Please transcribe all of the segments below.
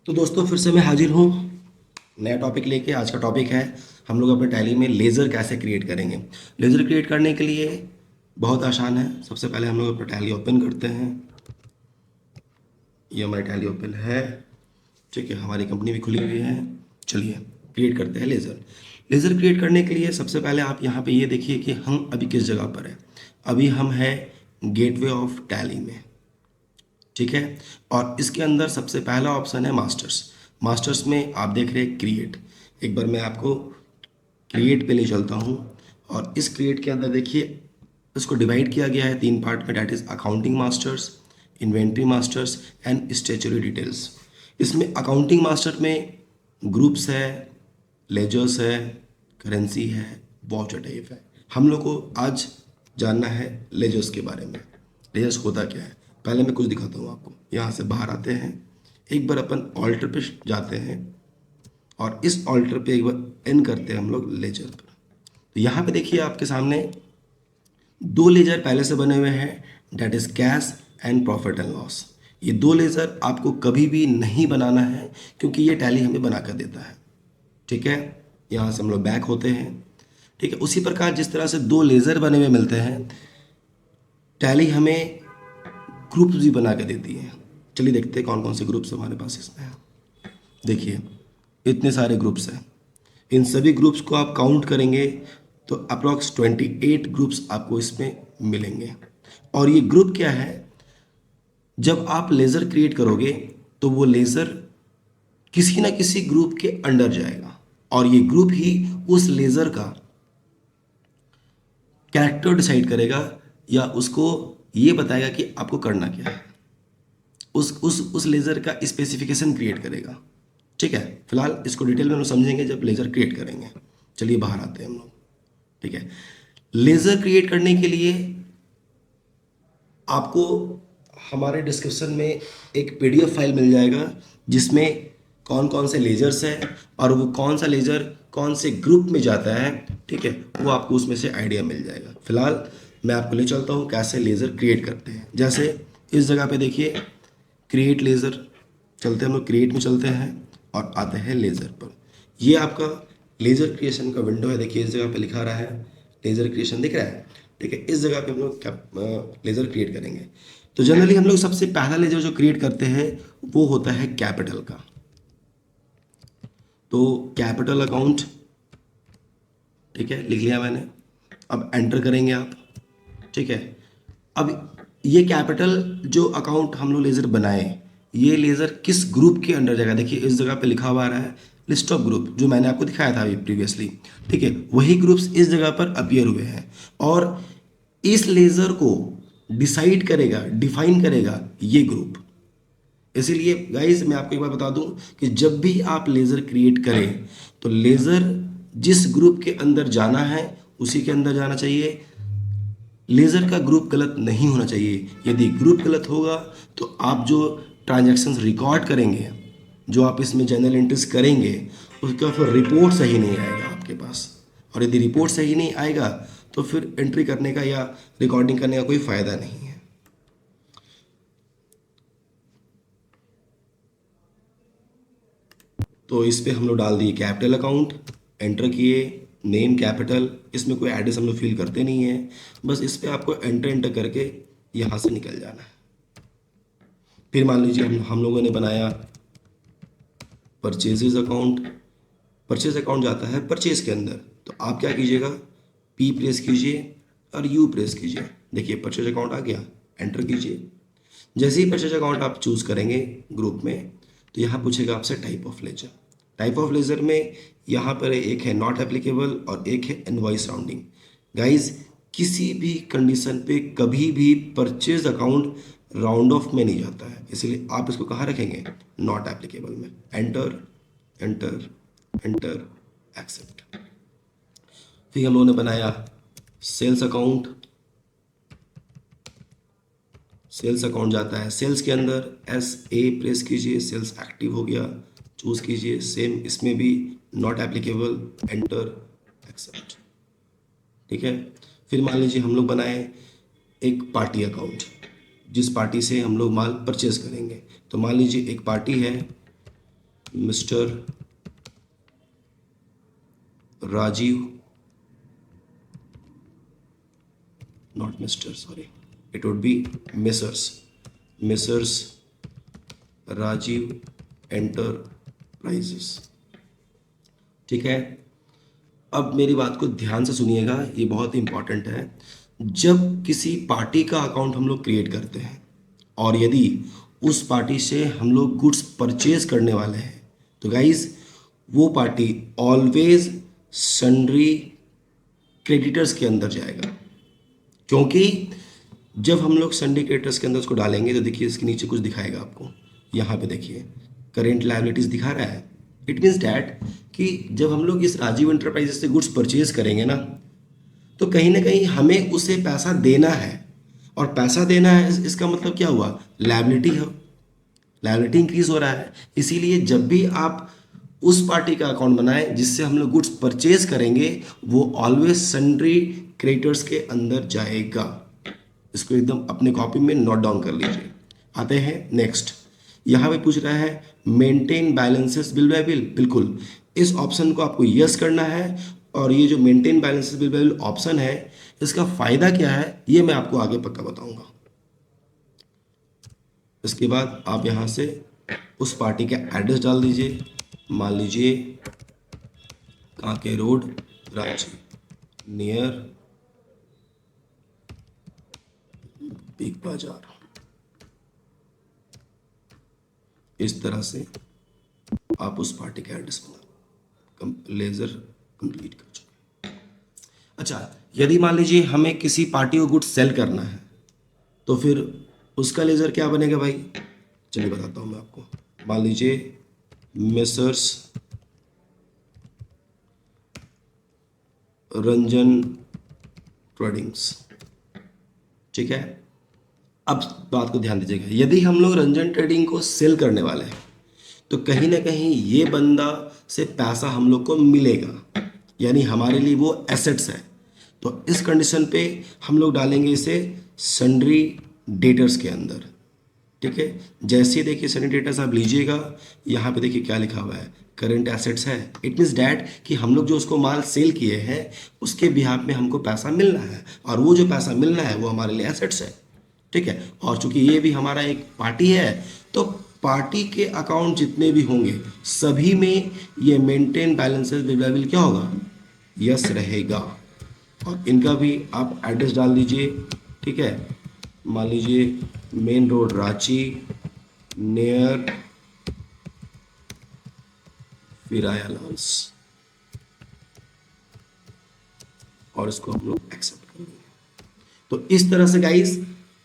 तो दोस्तों फिर से मैं हाजिर हूँ नया टॉपिक लेके। आज का टॉपिक है हम लोग अपने टैली में लेज़र कैसे क्रिएट करेंगे। लेज़र क्रिएट करने के लिए बहुत आसान है। सबसे पहले हम लोग अपना टैली ओपन करते हैं। ये हमारी टैली ओपन है, ठीक है। हमारी कंपनी भी खुली हुई है। चलिए क्रिएट करते हैं लेज़र। लेज़र क्रिएट करने के लिए सबसे पहले आप यहाँ पे ये देखिए कि हम अभी किस जगह पर हैं। अभी हम हैं गेटवे ऑफ टैली में, ठीक है। और इसके अंदर सबसे पहला ऑप्शन है मास्टर्स। मास्टर्स में आप देख रहे हैं क्रिएट। एक बार मैं आपको क्रिएट पे ले चलता हूँ। और इस क्रिएट के अंदर देखिए इसको डिवाइड किया गया है 3 पार्ट में, that is accounting masters, inventory masters and statutory details. इसमें अकाउंटिंग मास्टर में ग्रुप्स है, लेजर्स है, करेंसी है, वॉच टाइप है। हम लोग को आज जानना है लेजर्स के बारे में। लेजर्स होता क्या है, पहले मैं कुछ दिखाता हूँ आपको। यहाँ से बाहर आते हैं, एक बार अपन ऑल्टर पे जाते हैं और इस ऑल्टर पे एक बार एन करते हैं हम लोग लेजर पर। तो यहाँ पे देखिए आपके सामने 2 लेजर पहले से बने हुए हैं, that is cash and profit and loss. ये 2 लेजर आपको कभी भी नहीं बनाना है क्योंकि ये टैली हमें बना कर देता है, ठीक है। यहाँ से हम लोग बैक होते हैं, ठीक है। उसी प्रकार जिस तरह से 2 लेजर बने हुए मिलते हैं, टैली हमें ग्रुप्स भी बना के देती है। चलिए देखते हैं कौन कौन से ग्रुप्स हमारे पास इसमें हैं। देखिए इतने सारे ग्रुप्स हैं। इन सभी ग्रुप्स को आप काउंट करेंगे तो अप्रॉक्स 28 ग्रुप्स आपको इसमें मिलेंगे। और ये ग्रुप क्या है, जब आप लेज़र क्रिएट करोगे तो वो लेज़र किसी ना किसी ग्रुप के अंडर जाएगा और ये ग्रुप ही उस लेज़र का कैरेक्टर डिसाइड करेगा या उसको ये बताएगा कि आपको करना क्या है। उस लेज़र का स्पेसिफिकेशन क्रिएट करेगा, ठीक है। फिलहाल इसको डिटेल में हम लोग समझेंगे जब लेज़र क्रिएट करेंगे। चलिए बाहर आते हैं हम लोग, ठीक है। लेज़र क्रिएट करने के लिए आपको हमारे डिस्क्रिप्शन में एक पीडीएफ फाइल मिल जाएगा जिसमें कौन कौन से लेजर्स हैं और वो कौन सा लेज़र कौन से ग्रुप में जाता है, ठीक है। वो आपको उसमें से आइडिया मिल जाएगा। फिलहाल मैं आपको ले चलता हूँ कैसे लेज़र क्रिएट करते हैं। जैसे इस जगह पे देखिए क्रिएट लेज़र, चलते हैं हम लोग क्रिएट में चलते हैं और आते हैं लेज़र पर। ये आपका लेज़र क्रिएशन का विंडो है। देखिए इस जगह पे लिखा रहा है लेज़र क्रिएशन, दिख रहा है, ठीक है। इस जगह पे हम लोग लेज़र क्रिएट करेंगे। तो जनरली हम लोग सबसे पहला लेज़र जो क्रिएट करते हैं वो होता है कैपिटल का। तो कैपिटल अकाउंट, ठीक है, लिख लिया मैंने। अब एंटर करेंगे आप, ठीक है। अब ये कैपिटल जो अकाउंट हम लोग लेज़र बनाए, ये लेज़र किस ग्रुप के अंडर जाएगा। देखिए इस जगह पे लिखा हुआ रहा है लिस्ट ऑफ ग्रुप, जो मैंने आपको दिखाया था अभी प्रीवियसली, ठीक है। वही ग्रुप्स इस जगह पर अपीयर हुए हैं और इस लेज़र को डिसाइड करेगा, डिफाइन करेगा ये ग्रुप। इसीलिए गाइस मैं आपको एक बार बता दूं कि जब भी आप लेज़र क्रिएट करें तो लेज़र जिस ग्रुप के अंदर जाना है उसी के अंदर जाना चाहिए। लेज़र का ग्रुप गलत नहीं होना चाहिए। यदि ग्रुप गलत होगा तो आप जो ट्रांजैक्शंस रिकॉर्ड करेंगे, जो आप इसमें जनरल एंट्रीज करेंगे, उसका फिर रिपोर्ट सही नहीं आएगा आपके पास। और यदि रिपोर्ट सही नहीं आएगा तो फिर एंट्री करने का या रिकॉर्डिंग करने का कोई फ़ायदा नहीं है। तो इस पर हम लोग डाल दिए कैपिटल अकाउंट, एंटर किए, नेम कैपिटल। इसमें कोई एड्रेस हम लोग फिल करते नहीं है, बस इस पर आपको एंटर एंटर करके यहाँ से निकल जाना है। फिर मान लीजिए हम लोगों ने बनाया परचेजेज अकाउंट। परचेज अकाउंट जाता है परचेज के अंदर, तो आप क्या कीजिएगा, पी प्रेस कीजिए और यू प्रेस कीजिए। देखिए परचेज अकाउंट आ गया, एंटर कीजिए। जैसे ही परचेज अकाउंट आप चूज करेंगे ग्रुप में तो यहाँ पूछेगा आपसे type of ledger. Type of ledger में यहाँ पर एक है नॉट एप्लीकेबल और एक है इनवॉइस राउंडिंग। गाइज किसी भी कंडीशन पे कभी भी परचेज अकाउंट राउंड ऑफ में नहीं जाता है, इसलिए आप इसको कहाँ रखेंगे, नॉट एप्लीकेबल में। Enter enter enter accept. फिर हम लोगों ने बनाया सेल्स अकाउंट। सेल्स अकाउंट जाता है सेल्स के अंदर, एस ए प्रेस कीजिए, सेल्स एक्टिव हो गया, चूज कीजिए। सेम इसमें भी नॉट एप्लीकेबल, एंटर एक्सेप्ट, ठीक है। फिर मान लीजिए हम लोग बनाए एक पार्टी अकाउंट, जिस पार्टी से हम लोग माल परचेज करेंगे। तो मान लीजिए एक पार्टी है Mr Rajeev, not Mr, sorry, it would be Mrs Rajeev enterprises. ठीक है, अब मेरी बात को ध्यान से सुनिएगा, ये बहुत इंपॉर्टेंट है। जब किसी पार्टी का अकाउंट हम लोग क्रिएट करते हैं और यदि उस पार्टी से हम लोग गुड्स परचेज करने वाले हैं, तो गाइज वो पार्टी ऑलवेज सन्ड्री क्रेडिटर्स के अंदर जाएगा। क्योंकि जब हम लोग सन्ड्री क्रेडिटर्स के अंदर उसको डालेंगे तो देखिए इसके नीचे कुछ दिखाएगा आपको, यहाँ पे देखिए करेंट लायबिलिटीज दिखा रहा है। इट मीन्स डैट कि जब हम लोग इस राजीव एंटरप्राइजेस से गुड्स परचेज करेंगे ना, तो कहीं ना कहीं हमें उसे पैसा देना है, और पैसा देना है इसका मतलब क्या हुआ, लायबिलिटी है, लायबिलिटी इंक्रीज हो रहा है। इसीलिए जब भी आप उस पार्टी का अकाउंट बनाएं जिससे हम लोग गुड्स परचेज करेंगे, वो ऑलवेज सन्ड्री क्रेडिटर्स के अंदर जाएगा। इसको एकदम अपने कॉपी में नोट डाउन कर लीजिए। आते हैं नेक्स्ट, यहाँ पे पूछ रहा है maintain balances bill bye bill. बिल्कुल, इस ऑप्शन को आपको यस करना है, और ये जो maintain balances bill bye bill option है, इसका फायदा क्या है ये मैं आपको आगे पक्का बताऊंगा। इसके बाद आप यहाँ से उस पार्टी का एड्रेस डाल दीजिए, मान लीजिए Kanke road Ranchi near big बाजार। इस तरह से आप उस पार्टी का एड्रेस बना लेजर कंप्लीट कर चुके हैं। अच्छा, यदि मान लीजिए हमें किसी पार्टी को गुड्स सेल करना है, तो फिर उसका लेजर क्या बनेगा भाई, चलिए बताता हूँ मैं आपको। मान लीजिए मेसर्स रंजन ट्रेडिंग्स। ठीक है, अब बात को ध्यान दीजिएगा, यदि हम लोग रंजन ट्रेडिंग को सेल करने वाले हैं तो कहीं ना कहीं ये बंदा से पैसा हम लोग को मिलेगा, यानी हमारे लिए वो एसेट्स है। तो इस कंडीशन पे हम लोग डालेंगे इसे सन्ड्री डेटर्स के अंदर। ठीक है, जैसे ही देखिए सन्ड्री डेटर्स आप लीजिएगा, यहाँ पे देखिए क्या लिखा हुआ है, करंट एसेट्स है। इट मीन्स डैट कि हम लोग जो उसको माल सेल किए हैं उसके बिहाफ में हमको पैसा मिलना है, और वो जो पैसा मिलना है वो हमारे लिए एसेट्स है। ठीक है, और चूंकि ये भी हमारा एक पार्टी है, तो पार्टी के अकाउंट जितने भी होंगे सभी में ये maintain balances bill bye bill क्या होगा, यस रहेगा। और इनका भी आप एड्रेस डाल दीजिए। ठीक है, मान लीजिए main road Ranchi near Firaya lawns, और इसको हम लोग एक्सेप्ट करेंगे। तो इस तरह से गाइस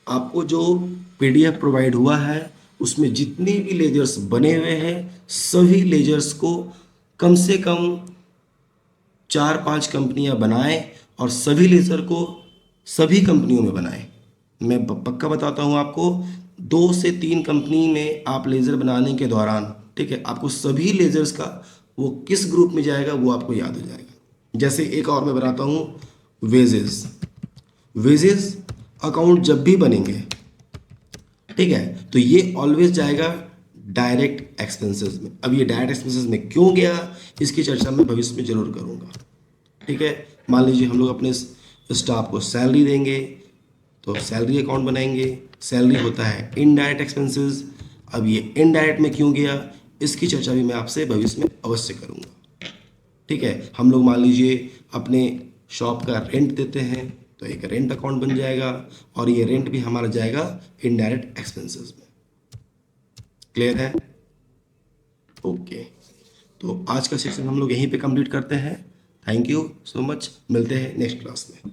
आपको जो पीडीएफ प्रोवाइड हुआ है उसमें जितने भी लेजर्स बने हुए हैं सभी लेजर्स को कम से कम 4-5 कंपनियां बनाएं, और सभी लेजर को सभी कंपनियों में बनाएं। मैं पक्का बताता हूं आपको, 2 से 3 कंपनी में आप लेजर बनाने के दौरान, ठीक है, आपको सभी लेजर्स का वो किस ग्रुप में जाएगा वो आपको याद हो जाएगा। जैसे एक और मैं बनाता हूं वेजेस अकाउंट जब भी बनेंगे, ठीक है, तो ये ऑलवेज जाएगा डायरेक्ट एक्सपेंसेस में। अब ये डायरेक्ट एक्सपेंसेस में क्यों गया इसकी चर्चा मैं भविष्य में जरूर करूंगा। ठीक है, मान लीजिए हम लोग अपने स्टाफ को सैलरी देंगे तो सैलरी अकाउंट बनाएंगे, सैलरी होता है इनडायरेक्ट एक्सपेंसेस। अब ये इनडायरेक्ट में क्यों गया इसकी चर्चा भी मैं आपसे भविष्य में अवश्य करूंगा। ठीक है, हम लोग मान लीजिए अपने शॉप का रेंट देते हैं तो एक रेंट अकाउंट बन जाएगा, और ये रेंट भी हमारा जाएगा इनडायरेक्ट एक्सपेंसेस में। क्लियर है? ओके, तो आज का सेशन हम लोग यहीं पे कंप्लीट करते हैं। थैंक यू सो मच, मिलते हैं नेक्स्ट क्लास में।